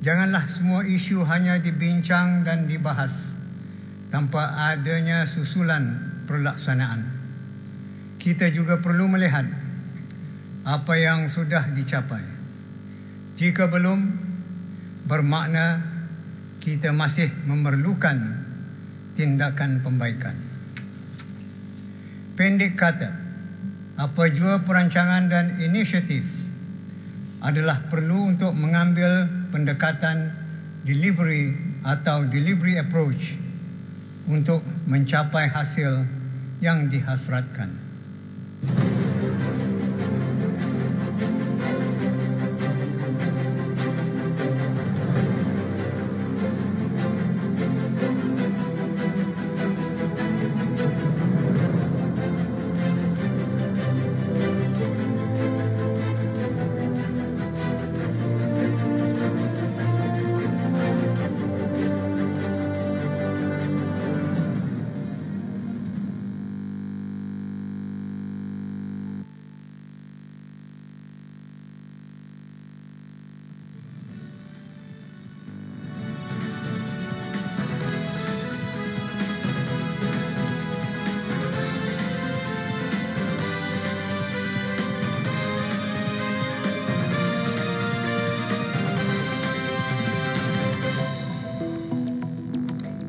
Janganlah semua isu hanya dibincang dan dibahas tanpa adanya susulan pelaksanaan. Kita juga perlu melihat apa yang sudah dicapai. Jika belum, bermakna kita masih memerlukan tindakan pembaikan. Pendek kata, apa jua perancangan dan inisiatif adalah perlu untuk mengambil pendekatan delivery atau delivery approach untuk mencapai hasil yang dihasratkan.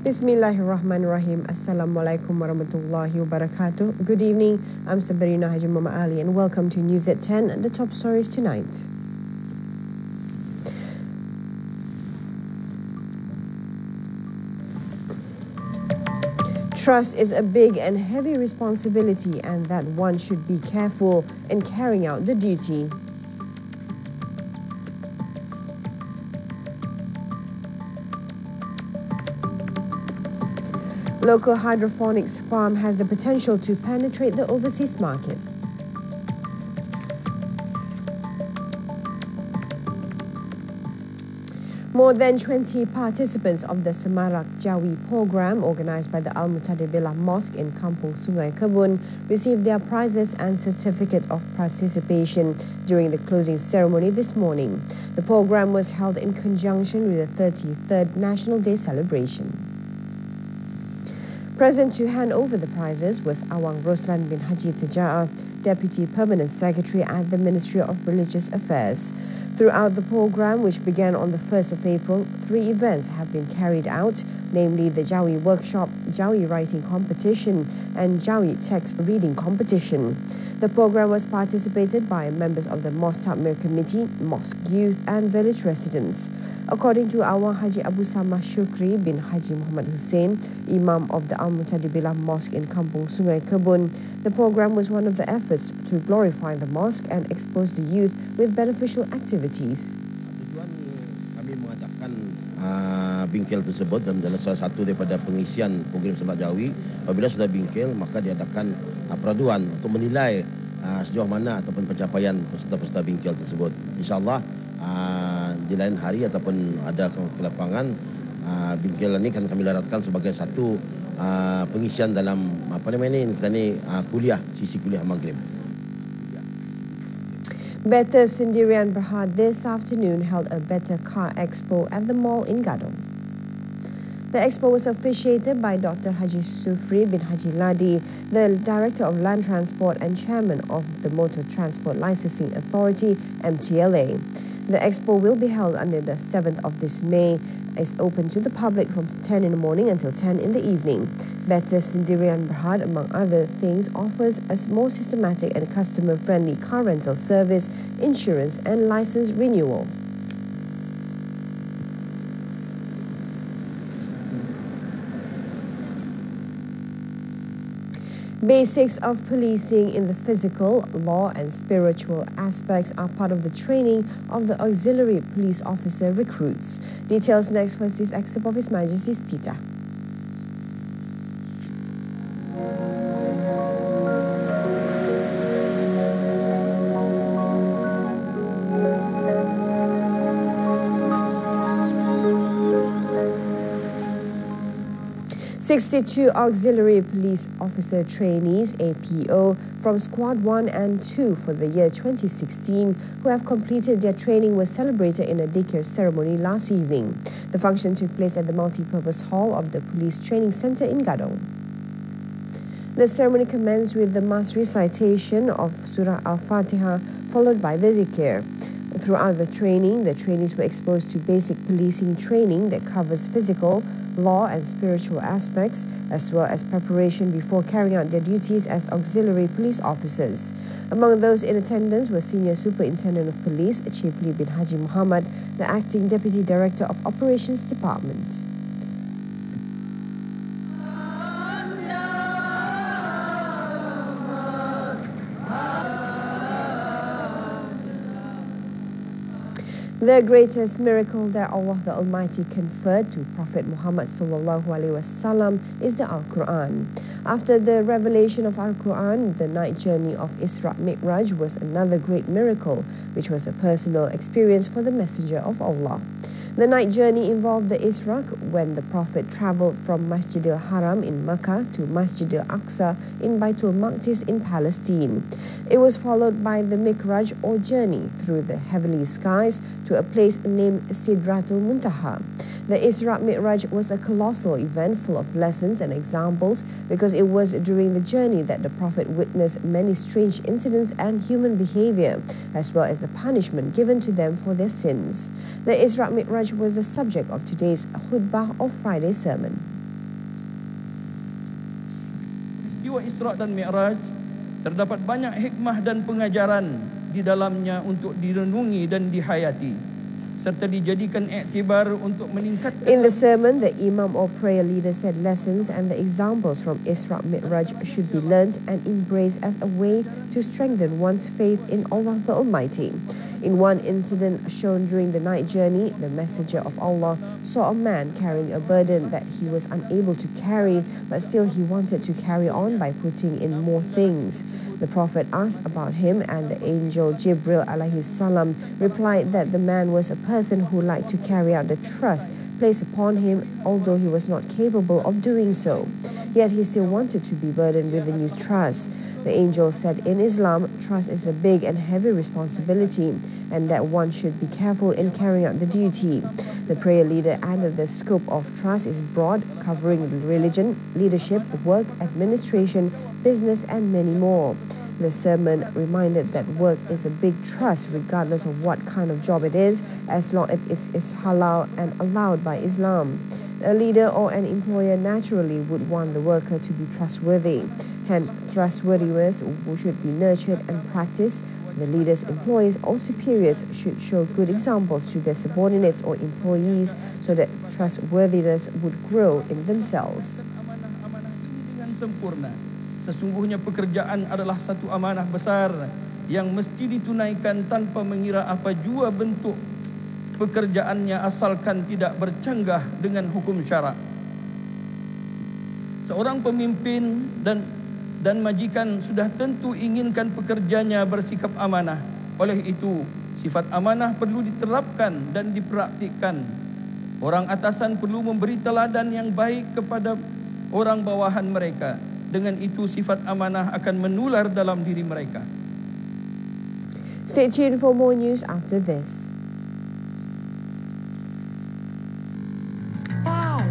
Bismillahirrahmanirrahim. Assalamualaikum warahmatullahi wabarakatuh. Good evening. I'm Sabrina Haji Muhammad Ali and welcome to News at 10 and the top stories tonight. Trust is a big and heavy responsibility and that one should be careful in carrying out the duty. Local hydroponics farm has the potential to penetrate the overseas market. More than 20 participants of the Semarak Jawi program organised by the Al-Mutadibilah Mosque in Kampung Sungai Kebun received their prizes and certificate of participation during the closing ceremony this morning. The program was held in conjunction with the 33rd National Day celebration. Present to hand over the prizes was Awang Roslan bin Haji Teja'a, Deputy Permanent Secretary at the Ministry of Religious Affairs. Throughout the program, which began on the 1st of April, 3 events have been carried out, namely the Jawi Workshop, Jawi Writing Competition and Jawi Text Reading Competition. The program was participated by members of the Mosque Takmir Committee, mosque youth and village residents. According to Awang Haji Abu Samah Shukri bin Haji Muhammad Hussein, Imam of the Al-Mutadibilah Mosque in Kampung Sungai Kebun, the program was one of the efforts to glorify the mosque and expose the youth with beneficial activities. Tujuan kami mengadakan bingkel tersebut dan adalah salah satu daripada pengisian program Semak Jawi. Apabila sudah bingkel, maka diadakan peraduan untuk menilai sejauh mana ataupun pencapaian peserta-peserta bingkel tersebut. InsyaAllah di lain hari ataupun ada ke lapangan, bingkel ini akan kami laratkan sebagai satu pengisian dalam kuliah, sisi kuliah Maghrib. Better Sendirian Berhad this afternoon held a Better Car Expo at the mall in Gadong. The expo was officiated by Dr. Haji Sufri bin Haji Ladi, the Director of Land Transport and Chairman of the Motor Transport Licensing Authority, MTLA. The expo will be held under the 7th of this May. It's open to the public from 10 in the morning until 10 in the evening. Better Sendirian Berhad, among other things, offers a more systematic and customer-friendly car rental service, insurance and license renewal. Basics of policing in the physical, law and spiritual aspects are part of the training of the auxiliary police officer recruits. Details next for this excerpt of His Majesty's Tita. 62 auxiliary police officer trainees, APO, from Squad 1 and 2 for the year 2016 who have completed their training were celebrated in a daycare ceremony last evening. The function took place at the multi-purpose hall of the Police Training Centre in Gadong. The ceremony commenced with the mass recitation of Surah Al-Fatiha, followed by the dhikr. Throughout the training, the trainees were exposed to basic policing training that covers physical, law and spiritual aspects, as well as preparation before carrying out their duties as auxiliary police officers. Among those in attendance were Senior Superintendent of Police, Chipli bin Haji Muhammad, the Acting Deputy Director of Operations Department. The greatest miracle that Allah the Almighty conferred to Prophet Muhammad SAW is the Al-Quran. After the revelation of Al-Quran, the night journey of Isra Mi'raj was another great miracle, which was a personal experience for the Messenger of Allah. The night journey involved the Isra when the Prophet travelled from Masjidil Haram in Mecca to Masjidil Aqsa in Baitul Maqdis in Palestine. It was followed by the Mi'raj or journey through the heavenly skies to a place named Sidratul Muntaha. The Isra Mi'raj was a colossal event full of lessons and examples because it was during the journey that the Prophet witnessed many strange incidents and human behavior, as well as the punishment given to them for their sins. The Isra Mi'raj was the subject of today's khutbah of Friday's sermon. Peristiwa Isra dan Mi'raj terdapat banyak hikmah dan pengajaran di dalamnya untuk direnungi dan dihayati serta dijadikan iktibar untuk meningkatkan. In the sermon, the Imam or prayer leader said lessons and the examples from Isra Mi'raj should be learnt and embraced as a way to strengthen one's faith in Allah the Almighty. In one incident shown during the night journey, the Messenger of Allah saw a man carrying a burden that he was unable to carry, but still he wanted to carry on by putting in more things. The Prophet asked about him, and the angel Jibril alayhi salam replied that the man was a person who liked to carry out the trust placed upon him, although he was not capable of doing so. Yet he still wanted to be burdened with the new trust. The angel said in Islam, trust is a big and heavy responsibility, and that one should be careful in carrying out the duty. The prayer leader added the scope of trust is broad, covering religion, leadership, work, administration, business, and many more. The sermon reminded that work is a big trust regardless of what kind of job it is, as long as it's halal and allowed by Islam. A leader or an employer naturally would want the worker to be trustworthy. Hence, trustworthiness should be nurtured and practiced. The leaders, employees, or superiors should show good examples to their subordinates or employees so that trustworthiness would grow in themselves. Amanah-amanah ini dengan sempurna. Sesungguhnya pekerjaan adalah satu amanah besar yang mesti ditunaikan tanpa mengira apa jua bentuk pekerjaannya asalkan tidak bercanggah dengan hukum syarak. Seorang pemimpin dan majikan sudah tentu inginkan pekerjanya bersikap amanah. Oleh itu, sifat amanah perlu diterapkan dan dipraktikkan. Orang atasan perlu memberi teladan yang baik kepada orang bawahan mereka. Dengan itu, sifat amanah akan menular dalam diri mereka. Stay tuned for more news after this. Wow!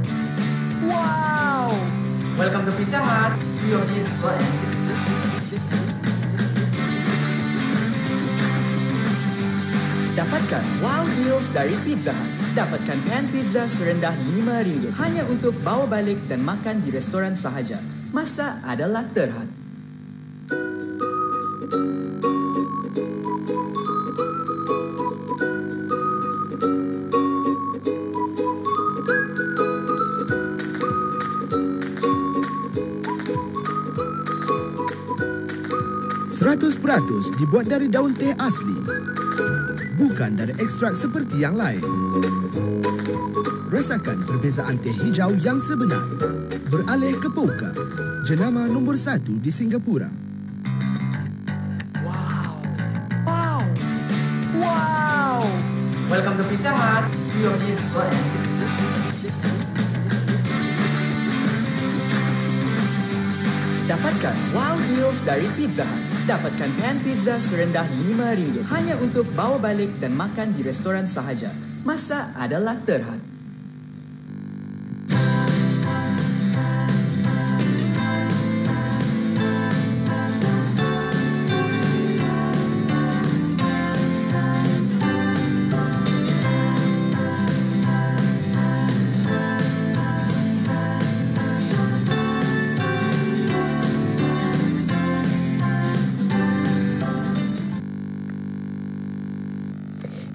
Welcome to Pizza Hut. Your is Dapatkan wow deals dari Pizza Hut. Dapatkan pan pizza serendah RM5 hanya untuk bawa balik dan makan di restoran sahaja. Masa adalah terhad. Seratus% dibuat dari daun teh asli, bukan dari ekstrak seperti yang lain. Rasakan perbezaan teh hijau yang sebenar. Beralih ke Poka, jenama nombor 1 di Singapura. Wow! Wow! Wow! Welcome to Pizza Hut. Your is Dapatkan wow deals dari Pizza Hut. Dapatkan pan pizza serendah RM5 hanya untuk bawa balik dan makan di restoran sahaja. Masa adalah terhad.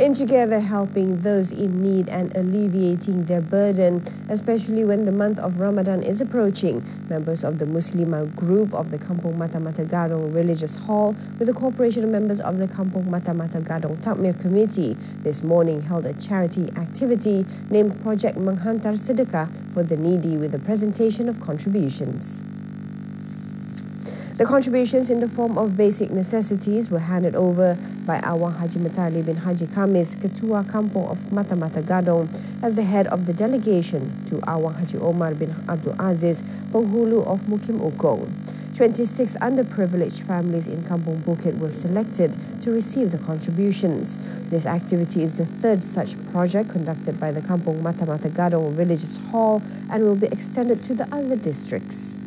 In together helping those in need and alleviating their burden, especially when the month of Ramadan is approaching, members of the Muslimah group of the Kampung Mata-Mata Gadong Religious Hall, with the cooperation of members of the Kampung Mata-Mata Gadong Takmir Committee, this morning held a charity activity named Project Menghantar Sedekah for the needy with the presentation of contributions. The contributions in the form of basic necessities were handed over by Awang Haji Matali bin Haji Kamis, Ketua Kampung of Mata-Mata Gadong, as the head of the delegation to Awang Haji Omar bin Abdul Aziz, Penghulu of Mukim Ukong. 26 underprivileged families in Kampung Bukit were selected to receive the contributions. This activity is the third such project conducted by the Kampung Mata-Mata Gadong Religious Hall and will be extended to the other districts.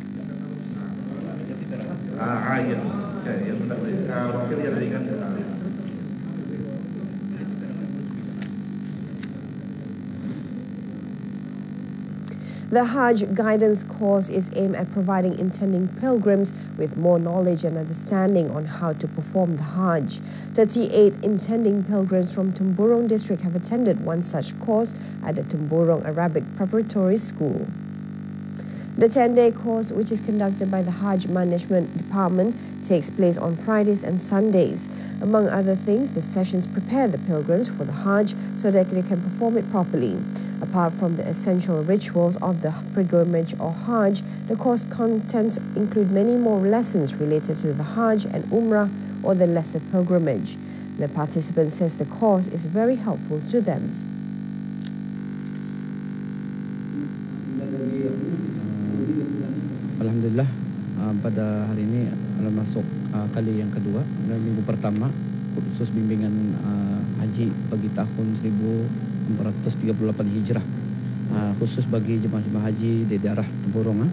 The Hajj Guidance Course is aimed at providing intending pilgrims with more knowledge and understanding on how to perform the Hajj. 38 intending pilgrims from Temburong district have attended one such course at the Temburong Arabic Preparatory School. The 10-day course, which is conducted by the Hajj Management Department, takes place on Fridays and Sundays. Among other things, the sessions prepare the pilgrims for the Hajj so that they can perform it properly. Apart from the essential rituals of the pilgrimage or Hajj, the course contents include many more lessons related to the Hajj and Umrah or the lesser pilgrimage. The participant says the course is very helpful to them. Alhamdulillah, pada hari ini masuk kali yang kedua dan minggu pertama kursus bimbingan haji bagi tahun 1438 Hijrah, khusus bagi jemaah haji di daerah Temburong.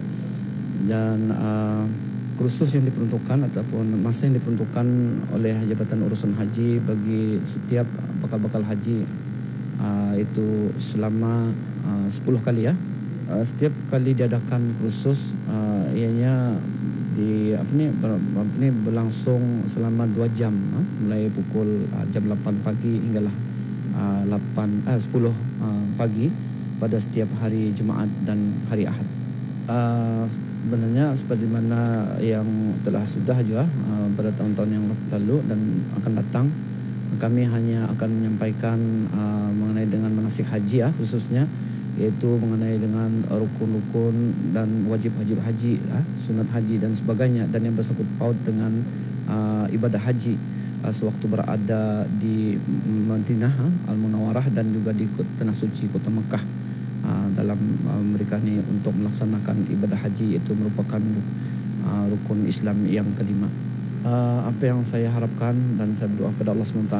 Dan kursus yang diperuntukkan ataupun masa yang diperuntukkan oleh Jabatan Urusan Haji bagi setiap bakal-bakal haji itu selama 10 kali ya. Setiap kali diadakan kursus ianya berlangsung selama 2 jam, mulai pukul jam 8 pagi hinggalah 10 pagi pada setiap hari Jumaat dan hari Ahad. Sebenarnya seperti mana yang telah sudah juga pada tahun-tahun yang lalu dan akan datang, kami hanya akan menyampaikan mengenai dengan manasik haji khususnya, yaitu mengenai dengan rukun-rukun dan wajib-wajib haji, sunat haji dan sebagainya, dan yang bersangkut paut dengan ibadah haji sewaktu berada di Madinah Al-Munawwarah dan juga di Tanah Suci Kota Mekah dalam mereka ni untuk melaksanakan ibadah haji, itu merupakan rukun Islam yang kelima. Apa yang saya harapkan dan saya berdoa kepada Allah SWT,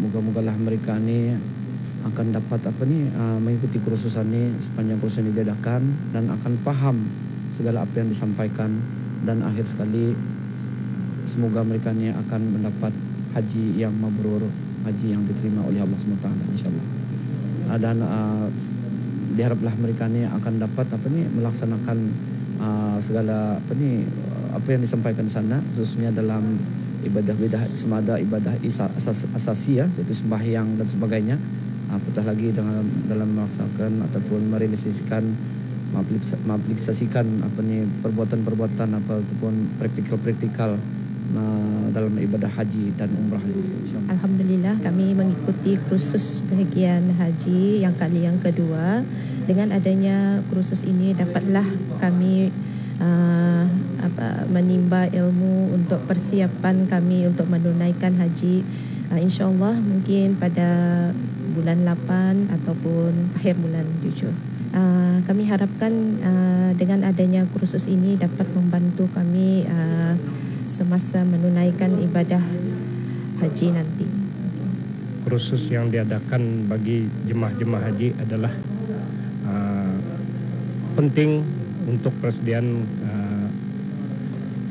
moga-mogalah mereka ni akan dapat mengikuti kursusan ini sepanjang kursus ini diadakan dan akan paham segala apa yang disampaikan, dan akhir sekali semoga mereka ini akan mendapat haji yang mabrur, haji yang diterima oleh Allah SWT insyaAllah. Dan diharaplah mereka ini akan dapat melaksanakan segala apa yang disampaikan di sana, khususnya dalam ibadah semada ibadah asasi yaitu sembahyang dan sebagainya. Apatah lagi dalam melaksanakan ataupun merealisasikan perbuatan-perbuatan ataupun praktikal dalam ibadah haji dan umrah. Alhamdulillah, kami mengikuti kursus bahagian haji yang kali yang kedua. Dengan adanya kursus ini dapatlah kami menimba ilmu untuk persiapan kami untuk menunaikan haji, InsyaAllah mungkin pada bulan 8 ataupun akhir bulan 7. Kami harapkan dengan adanya kursus ini dapat membantu kami semasa menunaikan ibadah haji nanti. Kursus yang diadakan bagi jemaah-jemaah haji adalah penting untuk persediaan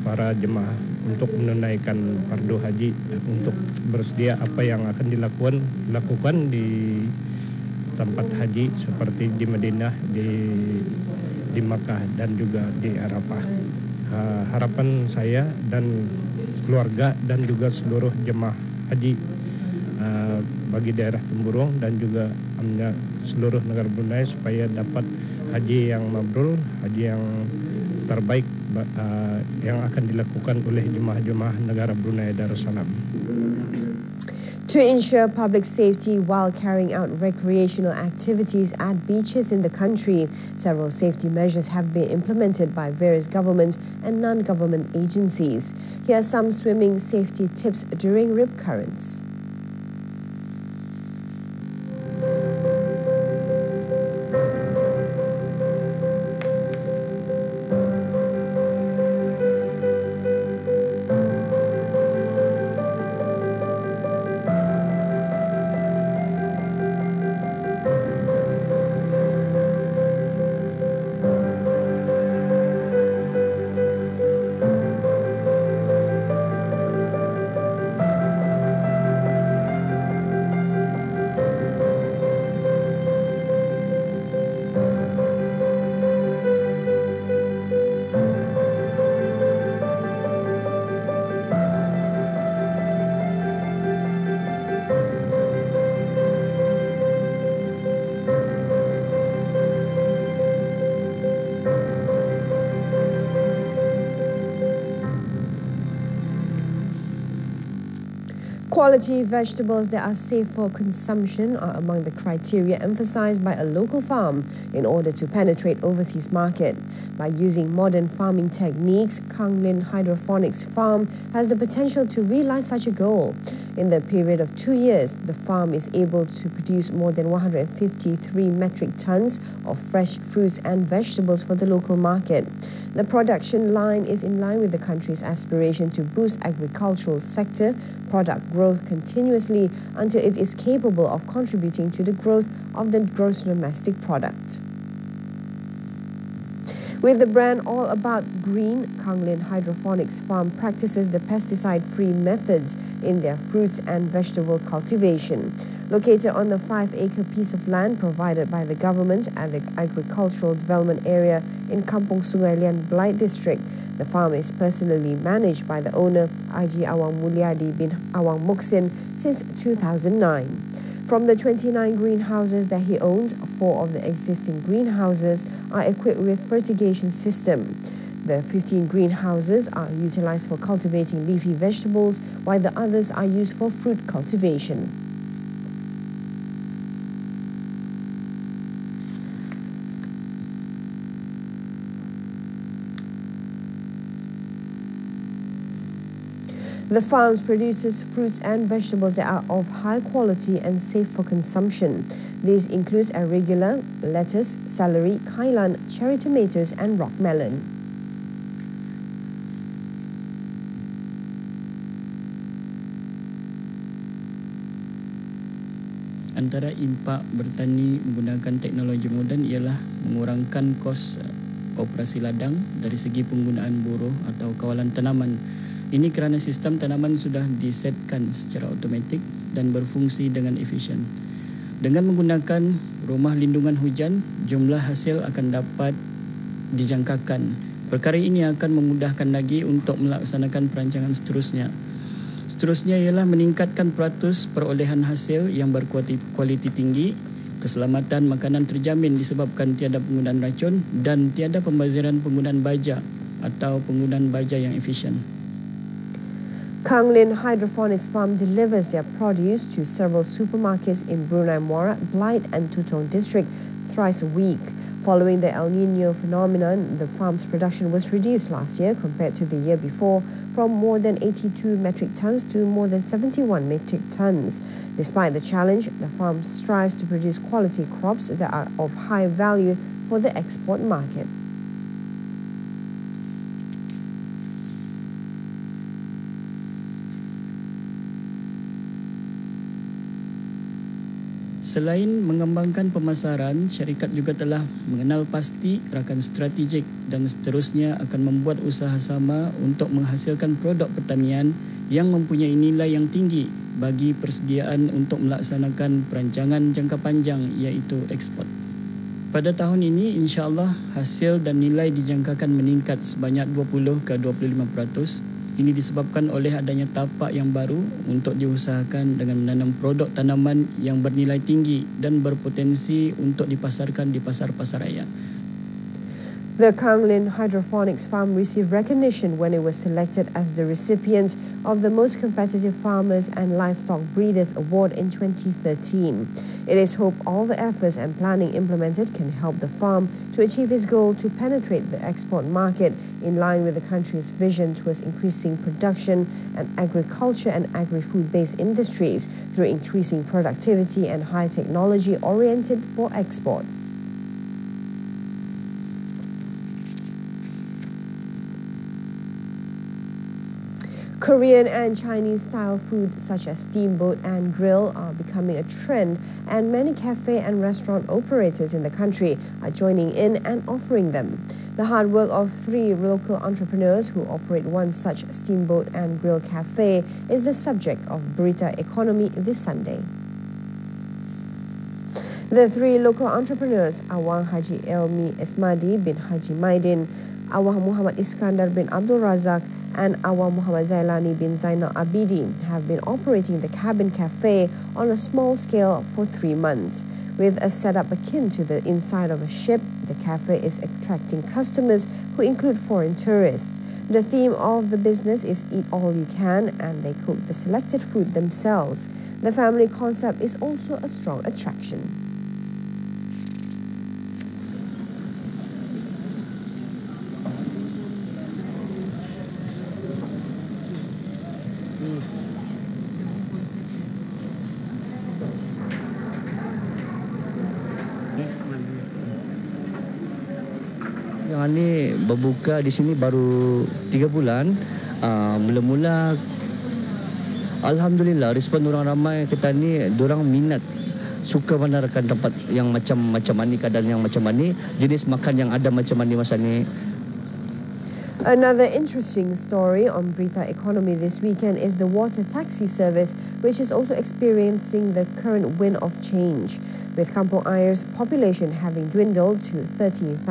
para jemaah untuk menunaikan fardu haji, untuk bersedia apa yang akan dilakukan di tempat haji seperti di Madinah, di Makkah dan juga di Arafah. Harapan saya dan keluarga dan juga seluruh jemaah haji bagi daerah Temburong dan juga seluruh negara Brunei supaya dapat haji yang mabrur, haji yang terbaik yang akan dilakukan oleh jemaah-jemaah negara Brunei Darussalam. To ensure public safety while carrying out recreational activities at beaches in the country, several safety measures have been implemented by various government and non-government agencies. Here are some swimming safety tips during rip currents. Quality vegetables that are safe for consumption are among the criteria emphasized by a local farm in order to penetrate overseas market. By using modern farming techniques, Kanglin Hydroponics Farm has the potential to realize such a goal. In the period of 2 years, the farm is able to produce more than 153 metric tons of fresh fruits and vegetables for the local market. The production line is in line with the country's aspiration to boost agricultural sector product growth continuously until it is capable of contributing to the growth of the gross domestic product. With the brand All About Green, Kanglin Hydroponics Farm practices the pesticide-free methods in their fruits and vegetable cultivation. Located on the 5-acre piece of land provided by the government at the Agricultural Development Area in Kampung Sungai Lian Blight District, the farm is personally managed by the owner, Haji Awang Mulyadi bin Awang Muksin, since 2009. From the 29 greenhouses that he owns, 4 of the existing greenhouses are equipped with fertigation system. The 15 greenhouses are utilized for cultivating leafy vegetables, while the others are used for fruit cultivation. The farm produces fruits and vegetables that are of high quality and safe for consumption. These include arugula, lettuce, celery, kailan, cherry tomatoes and rock melon. Antara impak bertani menggunakan teknologi moden ialah mengurangkan kos operasi ladang dari segi penggunaan buruh atau kawalan tanaman. Ini kerana sistem tanaman sudah disetkan secara automatik dan berfungsi dengan efisien. Dengan menggunakan rumah lindungan hujan, jumlah hasil akan dapat dijangkakan. Perkara ini akan memudahkan lagi untuk melaksanakan perancangan seterusnya. Seterusnya ialah meningkatkan peratus perolehan hasil yang berkualiti tinggi, keselamatan makanan terjamin disebabkan tiada penggunaan racun dan tiada pembaziran penggunaan baja atau penggunaan baja yang efisien. Kanglin Hydroponics Farm delivers their produce to several supermarkets in Brunei Muara, Blight and Tutong district thrice a week. Following the El Nino phenomenon, the farm's production was reduced last year compared to the year before from more than 82 metric tons to more than 71 metric tons. Despite the challenge, the farm strives to produce quality crops that are of high value for the export market. Selain mengembangkan pemasaran, syarikat juga telah mengenal pasti rakan strategik dan seterusnya akan membuat usaha sama untuk menghasilkan produk pertanian yang mempunyai nilai yang tinggi bagi persediaan untuk melaksanakan perancangan jangka panjang iaitu ekspor. Pada tahun ini, insya-Allah hasil dan nilai dijangkakan meningkat sebanyak 20 ke 25%. Ini disebabkan oleh adanya tapak yang baru untuk diusahakan dengan menanam produk tanaman yang bernilai tinggi dan berpotensi untuk dipasarkan di pasar-pasar raya. The Kanglin Hydroponics Farm received recognition when it was selected as the recipient of the Most Competitive Farmers and Livestock Breeders Award in 2013. It is hoped all the efforts and planning implemented can help the farm to achieve its goal to penetrate the export market in line with the country's vision towards increasing production and agriculture and agri-food-based industries through increasing productivity and high technology oriented for export. Korean and Chinese-style food such as steamboat and grill are becoming a trend, and many cafe and restaurant operators in the country are joining in and offering them. The hard work of 3 local entrepreneurs who operate one such steamboat and grill cafe is the subject of Berita Economy this Sunday. The 3 local entrepreneurs, Awang Haji Elmi Esmadi bin Haji Maidin, Awang Muhammad Iskandar bin Abdul Razak, and Awang Muhammad Zailani bin Zainal Abidi have been operating the cabin cafe on a small scale for 3 months. With a setup akin to the inside of a ship, the cafe is attracting customers who include foreign tourists. The theme of the business is eat all you can, and they cook the selected food themselves. The family concept is also a strong attraction. Yang ni berbuka di sini baru 3 bulan. Mula-mula alhamdulillah respon orang ramai kita ni, diorang minat, suka menawarkan tempat yang macam ni, keadaan yang macam ni, jenis makan yang ada macam ni masa ni. Another interesting story on Berita Economy this weekend is the water taxi service, which is also experiencing the current wind of change. With Kampung Air's population having dwindled to 13,000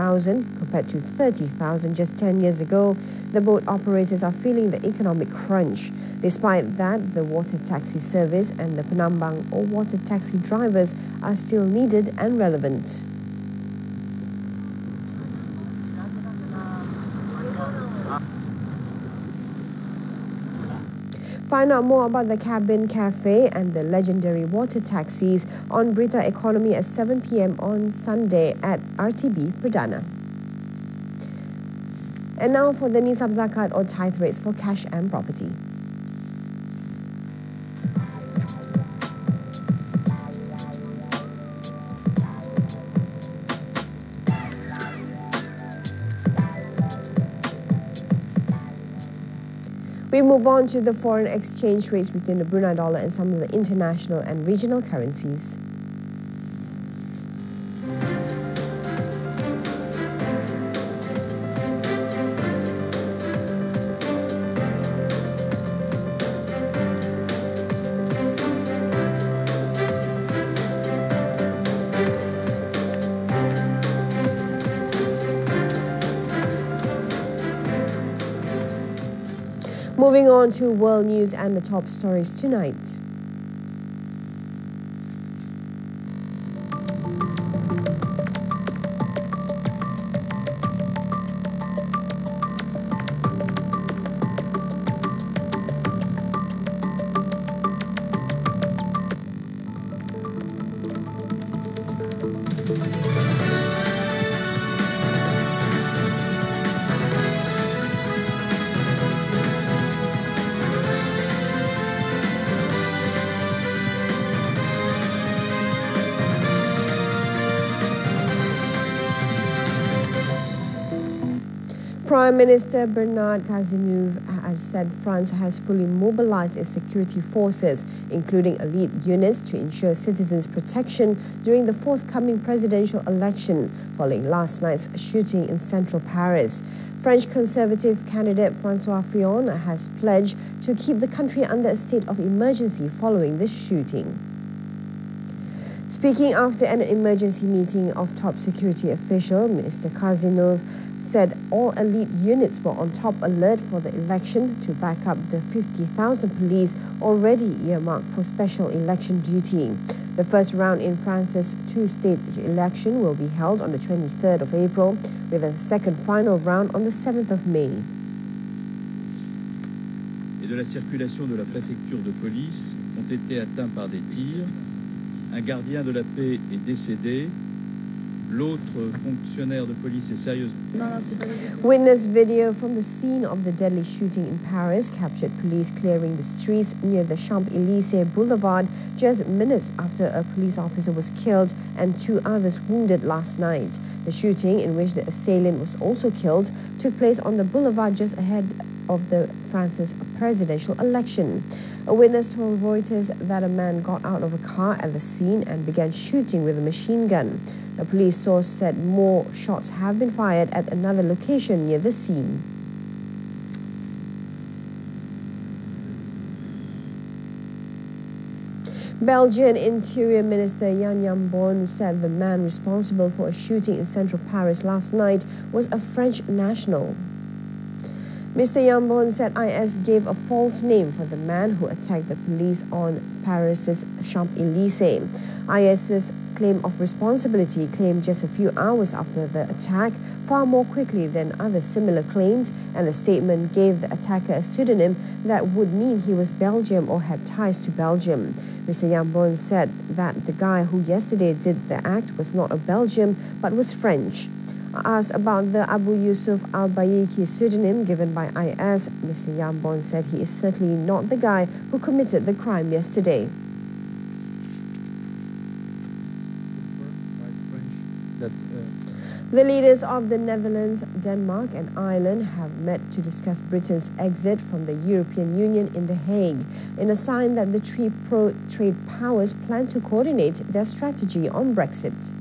compared to 30,000 just 10 years ago, the boat operators are feeling the economic crunch. Despite that, the water taxi service and the penambang or water taxi drivers are still needed and relevant. Find out more about the cabin cafe and the legendary water taxis on Berita Economy at 7 p.m. on Sunday at RTB Perdana. And now for the Nisab Zakat or tithe rates for cash and property. We move on to the foreign exchange rates between the Brunei dollar and some of the international and regional currencies. Moving on to world news and the top stories tonight. Prime Minister Bernard Cazeneuve has said France has fully mobilized its security forces, including elite units, to ensure citizens' protection during the forthcoming presidential election, following last night's shooting in central Paris. French Conservative candidate François Fillon has pledged to keep the country under a state of emergency following this shooting. Speaking after an emergency meeting of top security official, Mr. Cazeneuve said all elite units were on top alert for the election to back up the 50,000 police already earmarked for special election duty. The first round in France's two-stage election will be held on the 23rd of April, with a second final round on the 7th of May. Et de la circulation de la préfecture de police ont été atteints par des tirs. Un gardien de la paix est décédé. L'autre fonctionnaire de police est sérieusement... Witness video from the scene of the deadly shooting in Paris captured police clearing the streets near the Champs-Élysées Boulevard just minutes after a police officer was killed and 2 others wounded last night. The shooting, in which the assailant was also killed, took place on the boulevard just ahead of the France's presidential election. A witness told Reuters that a man got out of a car at the scene and began shooting with a machine gun. A police source said more shots have been fired at another location near the scene. Belgian Interior Minister Jan Jambon said the man responsible for a shooting in central Paris last night was a French national. Mr. Jambon said IS gave a false name for the man who attacked the police on Paris's Champs-Élysées. IS's claim of responsibility came just a few hours after the attack, far more quickly than other similar claims, and the statement gave the attacker a pseudonym that would mean he was Belgian or had ties to Belgium. Mr. Jambon said that the guy who yesterday did the act was not a Belgian but was French. Asked about the Abu Yusuf al-Bayeki pseudonym given by IS, Mr. Jambon said he is certainly not the guy who committed the crime yesterday. The leaders of the Netherlands, Denmark and Ireland have met to discuss Britain's exit from the European Union in The Hague, in a sign that the three pro-trade powers plan to coordinate their strategy on Brexit.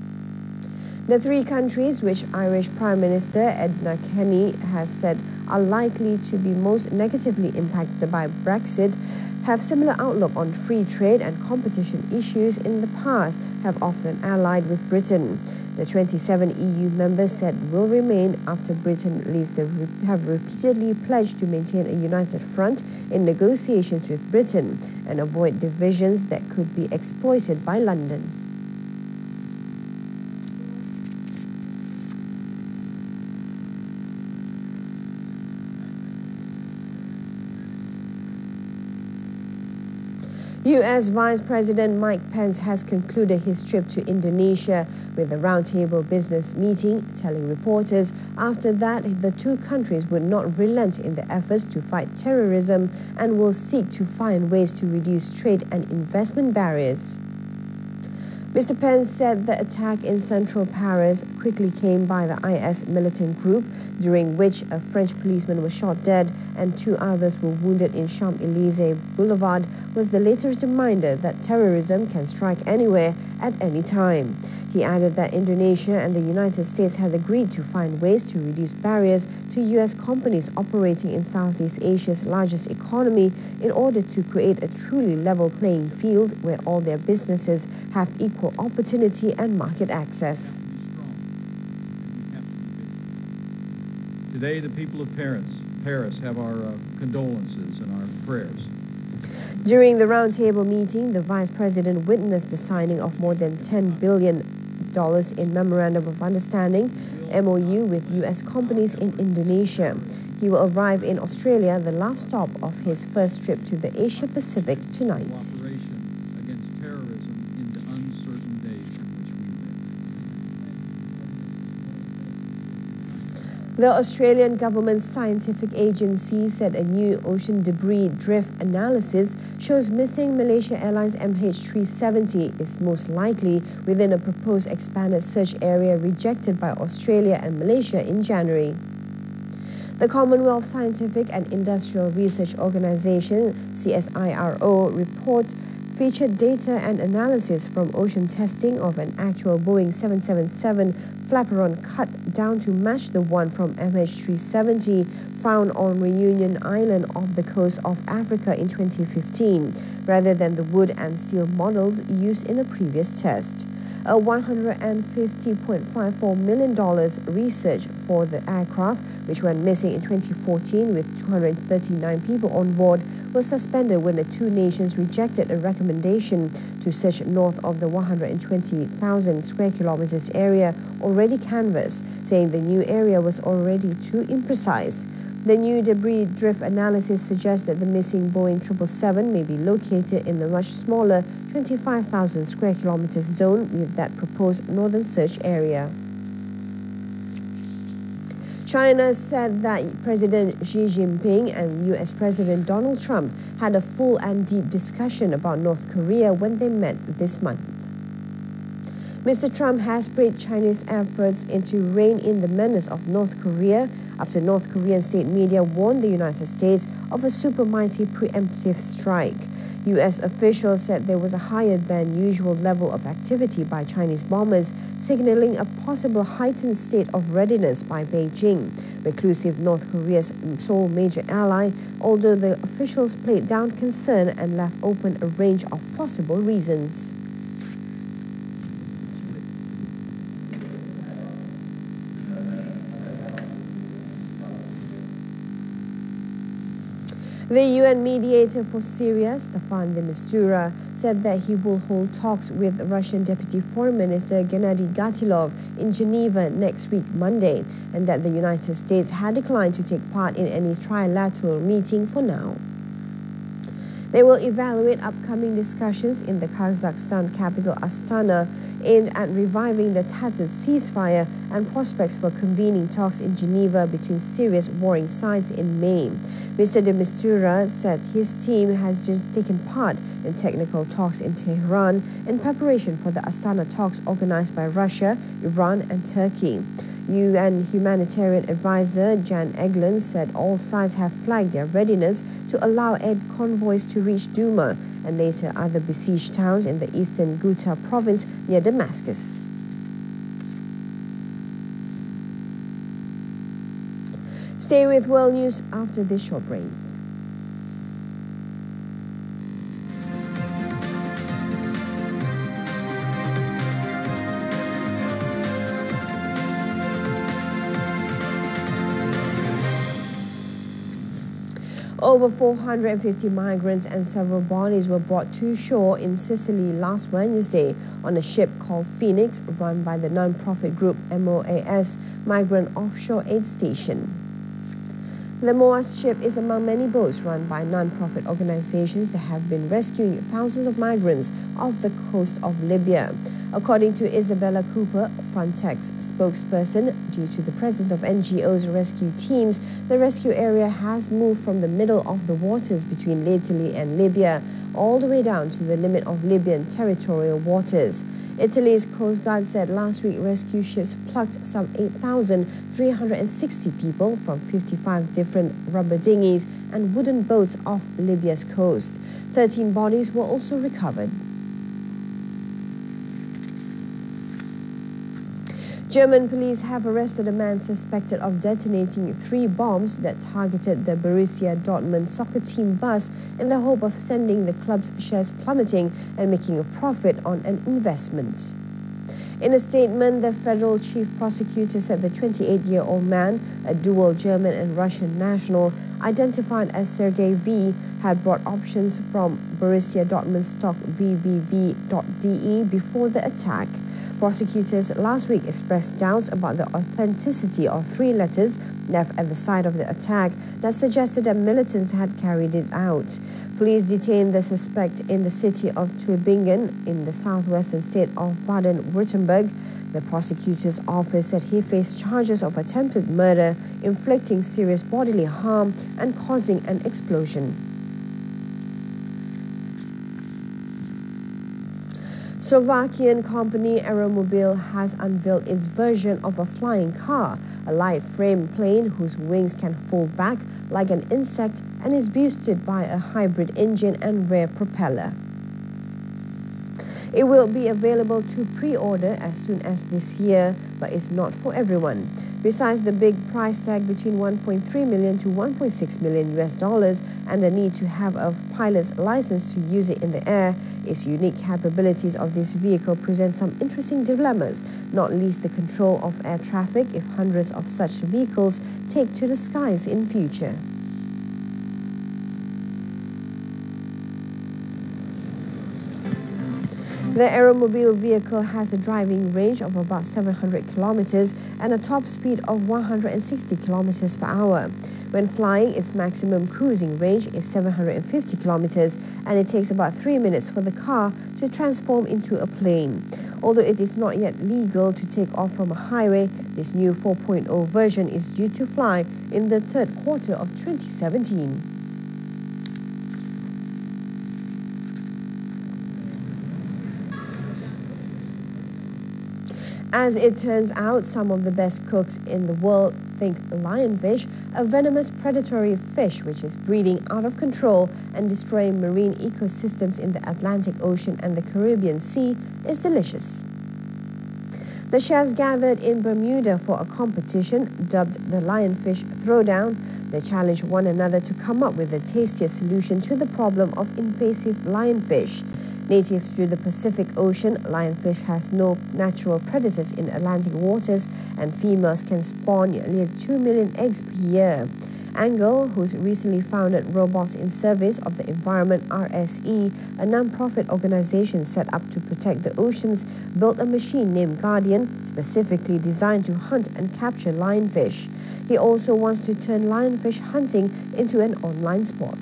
The three countries, which Irish Prime Minister Edna Kenny has said are likely to be most negatively impacted by Brexit, have similar outlook on free trade and competition issues in the past, have often allied with Britain. The 27 EU members said will remain after Britain leaves have repeatedly pledged to maintain a united front in negotiations with Britain and avoid divisions that could be exploited by London. U.S. Vice President Mike Pence has concluded his trip to Indonesia with a roundtable business meeting, telling reporters after that the two countries would not relent in their efforts to fight terrorism and will seek to find ways to reduce trade and investment barriers. Mr. Pence said the attack in central Paris quickly came by the IS militant group, during which a French policeman was shot dead and 2 others were wounded in Champs-Élysées Boulevard, was the latest reminder that terrorism can strike anywhere at any time. He added that Indonesia and the United States had agreed to find ways to reduce barriers to U.S. companies operating in Southeast Asia's largest economy in order to create a truly level playing field where all their businesses have equal opportunity and market access. Today, the people of Paris have our condolences and our prayers. During the roundtable meeting, the Vice President witnessed the signing of more than $10 billion in Memorandum of Understanding, MOU, with U.S. companies in Indonesia. He will arrive in Australia, the last stop of his first trip to the Asia Pacific, tonight. The Australian government's scientific agency said a new ocean debris drift analysis shows missing Malaysia Airlines MH370 is most likely within a proposed expanded search area rejected by Australia and Malaysia in January. The Commonwealth Scientific and Industrial Research Organisation, CSIRO, report featured data and analysis from ocean testing of an actual Boeing 777 flaperon cut down to match the one from MH370 found on Reunion Island off the coast of Africa in 2015, rather than the wood and steel models used in a previous test. A $150.54 million research for the aircraft, which went missing in 2014 with 239 people on board, was suspended when the two nations rejected a recommendation to search north of the 120,000 square kilometers area already canvassed, saying the new area was already too imprecise. The new debris drift analysis suggests that the missing Boeing 777 may be located in the much smaller 25,000 square kilometers zone with that proposed northern search area. China said that President Xi Jinping and US President Donald Trump had a full and deep discussion about North Korea when they met this month. Mr. Trump has praised Chinese efforts to rein in the menace of North Korea after North Korean state media warned the United States of a supermighty preemptive strike. U.S. officials said there was a higher than usual level of activity by Chinese bombers, signaling a possible heightened state of readiness by Beijing, reclusive North Korea's sole major ally, although the officials played down concern and left open a range of possible reasons. The UN mediator for Syria, Staffan de Mistura, said that he will hold talks with Russian Deputy Foreign Minister Gennady Gatilov in Geneva next week, Monday, and that the United States had declined to take part in any trilateral meeting for now. They will evaluate upcoming discussions in the Kazakhstan capital Astana aimed at reviving the tattered ceasefire and prospects for convening talks in Geneva between Syria's warring sides in May. Mr. de Mistura said his team has just taken part in technical talks in Tehran in preparation for the Astana talks organized by Russia, Iran and Turkey. UN humanitarian advisor Jan Egeland said all sides have flagged their readiness to allow aid convoys to reach Douma and later other besieged towns in the eastern Ghouta province near Damascus. Stay with World News after this short break. Over 450 migrants and several bodies were brought to shore in Sicily last Wednesday on a ship called Phoenix, run by the non-profit group MOAS, Migrant Offshore Aid Station. The MOAS ship is among many boats run by non-profit organizations that have been rescuing thousands of migrants off the coast of Libya. According to Isabella Cooper, Frontex spokesperson, due to the presence of NGOs rescue teams, the rescue area has moved from the middle of the waters between Italy and Libya all the way down to the limit of Libyan territorial waters. Italy's Coast Guard said last week rescue ships plucked some 8,360 people from 55 different rubber dinghies and wooden boats off Libya's coast. 13 bodies were also recovered. German police have arrested a man suspected of detonating 3 bombs that targeted the Borussia Dortmund soccer team bus in the hope of sending the club's shares plummeting and making a profit on an investment. In a statement, the federal chief prosecutor said the 28-year-old man, a dual German and Russian national, identified as Sergei V, had bought options from Borussia Dortmund stock VBB.de before the attack. Prosecutors last week expressed doubts about the authenticity of 3 letters left at the site of the attack that suggested that militants had carried it out. Police detained the suspect in the city of Tübingen in the southwestern state of Baden-Württemberg. The prosecutor's office said he faced charges of attempted murder, inflicting serious bodily harm, and causing an explosion. Slovakian company Aeromobil has unveiled its version of a flying car, a light frame plane whose wings can fold back like an insect and is boosted by a hybrid engine and rear propeller. It will be available to pre-order as soon as this year, but it's not for everyone. Besides the big price tag between 1.3 million to 1.6 million US dollars and the need to have a pilot's license to use it in the air, its unique capabilities of this vehicle present some interesting dilemmas, not least the control of air traffic if hundreds of such vehicles take to the skies in future. The Aeromobil vehicle has a driving range of about 700 kilometers and a top speed of 160 kilometers per hour. When flying, its maximum cruising range is 750 kilometers and it takes about 3 minutes for the car to transform into a plane. Although it is not yet legal to take off from a highway, this new 4.0 version is due to fly in the third quarter of 2017. As it turns out, some of the best cooks in the world think lionfish, a venomous predatory fish which is breeding out of control and destroying marine ecosystems in the Atlantic Ocean and the Caribbean Sea, is delicious. The chefs gathered in Bermuda for a competition dubbed the Lionfish Throwdown. They challenged one another to come up with the tastiest solution to the problem of invasive lionfish. Native to the Pacific Ocean, lionfish has no natural predators in Atlantic waters and females can spawn nearly 2 million eggs per year. Angle, who's recently founded Robots in Service of the Environment RSE, a non-profit organization set up to protect the oceans, built a machine named Guardian, specifically designed to hunt and capture lionfish. He also wants to turn lionfish hunting into an online sport.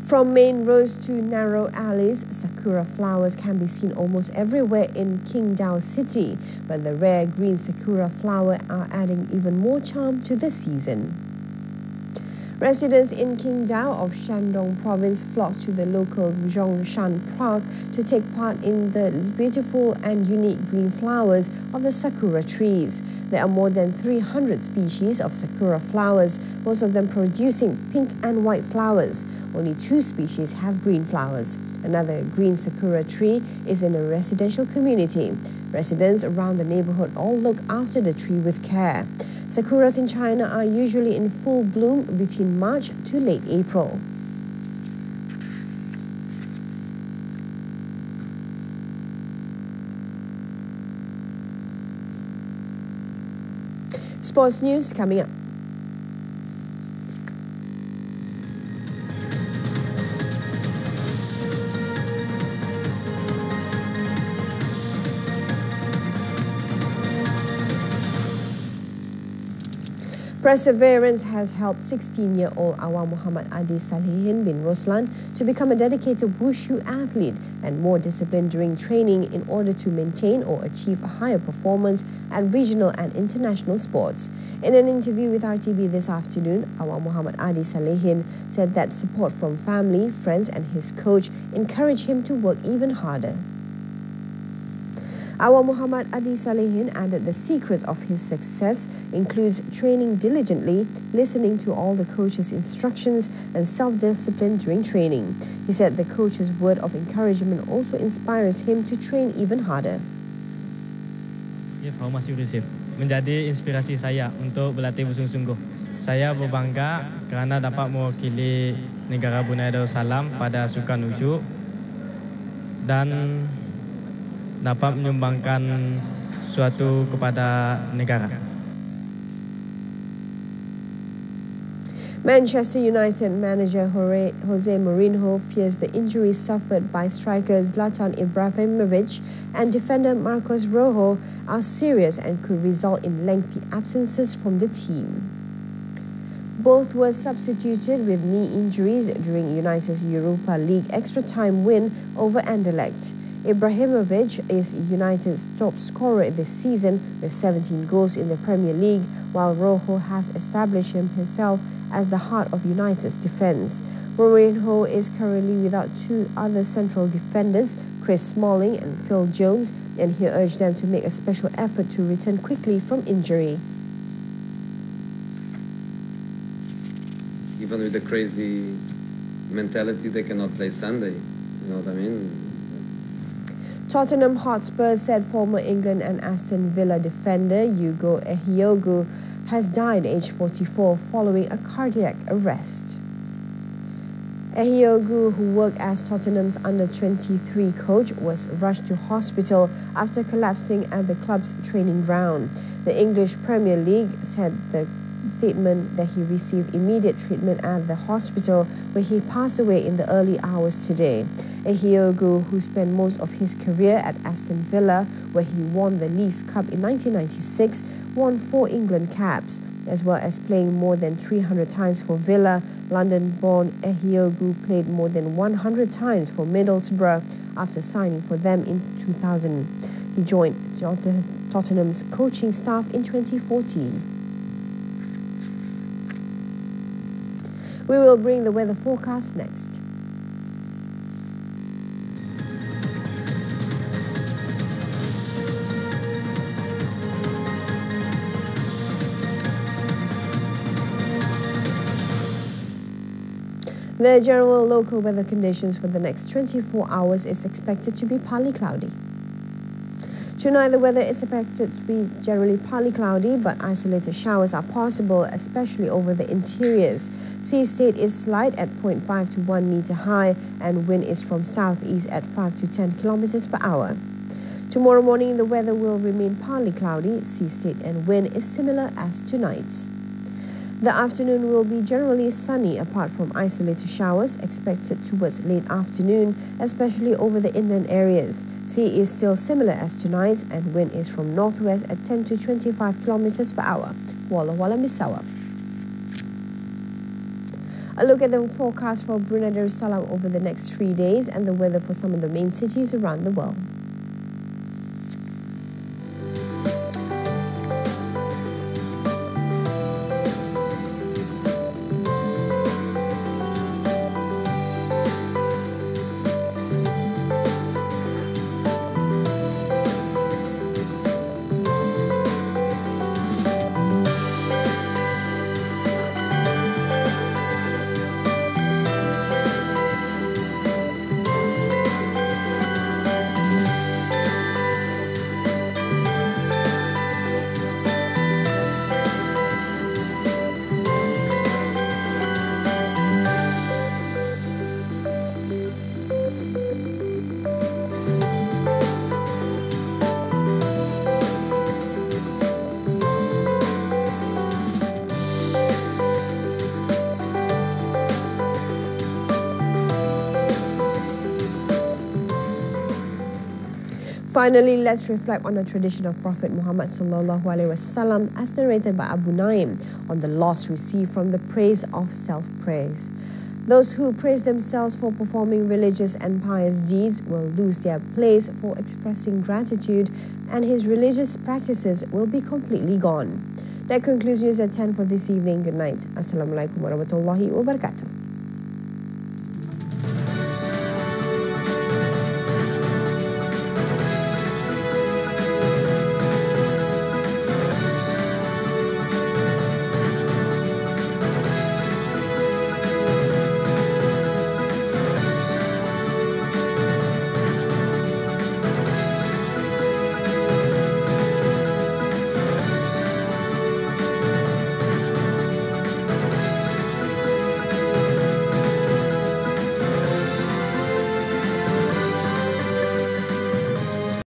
From main roads to narrow alleys, sakura flowers can be seen almost everywhere in Qingdao City, but the rare green sakura flower are adding even more charm to the season. Residents in Qingdao of Shandong Province flocked to the local Zhongshan Park to take part in the beautiful and unique green flowers of the sakura trees. There are more than 300 species of sakura flowers, most of them producing pink and white flowers. Only 2 species have green flowers. Another green sakura tree is in a residential community. Residents around the neighborhood all look after the tree with care. Sakuras in China are usually in full bloom between March to late April. Sports news coming up. Perseverance has helped 16-year-old Awang Muhammad Adi Salihin bin Roslan to become a dedicated wushu athlete and more disciplined during training in order to maintain or achieve a higher performance at regional and international sports. In an interview with RTB this afternoon, Awang Muhammad Adi Salihin said that support from family, friends and his coach encouraged him to work even harder. Awang Muhammad Adi Salihin added the secrets of his success includes training diligently, listening to all the coach's instructions and self-discipline during training. He said the coach's word of encouragement also inspires him to train even harder. Formasi Yusuf menjadi inspirasi saya untuk berlatih bersungguh-sungguh. Saya berbangga kerana dapat mewakili negara Brunei Darussalam pada sukan wushu dan dapat menyumbangkan suatu kepada negara. Manchester United manager Jose Mourinho fears the injuries suffered by strikers Zlatan Ibrahimovic and defender Marcos Rojo are serious and could result in lengthy absences from the team. Both were substituted with knee injuries during United's Europa League extra time win over Anderlecht. Ibrahimovic is United's top scorer this season with 17 goals in the Premier League, while Rojo has established himself as the heart of United's defence. Mourinho is currently without two other central defenders, Chris Smalling and Phil Jones, and he urged them to make a special effort to return quickly from injury. Even with the crazy mentality, they cannot play Sunday. You know what I mean? Tottenham Hotspur said former England and Aston Villa defender Ugo Ehiogu has died aged 44 following a cardiac arrest. Ehiogu, who worked as Tottenham's under-23 coach, was rushed to hospital after collapsing at the club's training ground. The English Premier League said the statement that he received immediate treatment at the hospital where he passed away in the early hours today. Ehiogu, who spent most of his career at Aston Villa, where he won the League's Cup in 1996, won 4 England caps, as well as playing more than 300 times for Villa. London-born Ehiogu played more than 100 times for Middlesbrough after signing for them in 2000. He joined Tottenham's coaching staff in 2014. We will bring the weather forecast next. The general local weather conditions for the next 24 hours is expected to be partly cloudy. Tonight, the weather is expected to be generally partly cloudy, but isolated showers are possible, especially over the interiors. Sea state is slight at 0.5 to 1 meter high, and wind is from southeast at 5 to 10 kilometers per hour. Tomorrow morning, the weather will remain partly cloudy. Sea state and wind is similar as tonight's. The afternoon will be generally sunny apart from isolated showers expected towards late afternoon, especially over the inland areas. Sea is still similar as tonight's, and wind is from northwest at 10 to 25 kilometers per hour. Walla Walla Misawa. A look at the forecast for Brunei Darussalam over the next 3 days and the weather for some of the main cities around the world. Finally, let's reflect on the tradition of Prophet Muhammad SAW as narrated by Abu Naim on the loss received from the praise of self-praise. Those who praise themselves for performing religious and pious deeds will lose their place for expressing gratitude, and his religious practices will be completely gone. That concludes News at 10 for this evening. Good night. Assalamualaikum warahmatullahi wabarakatuh.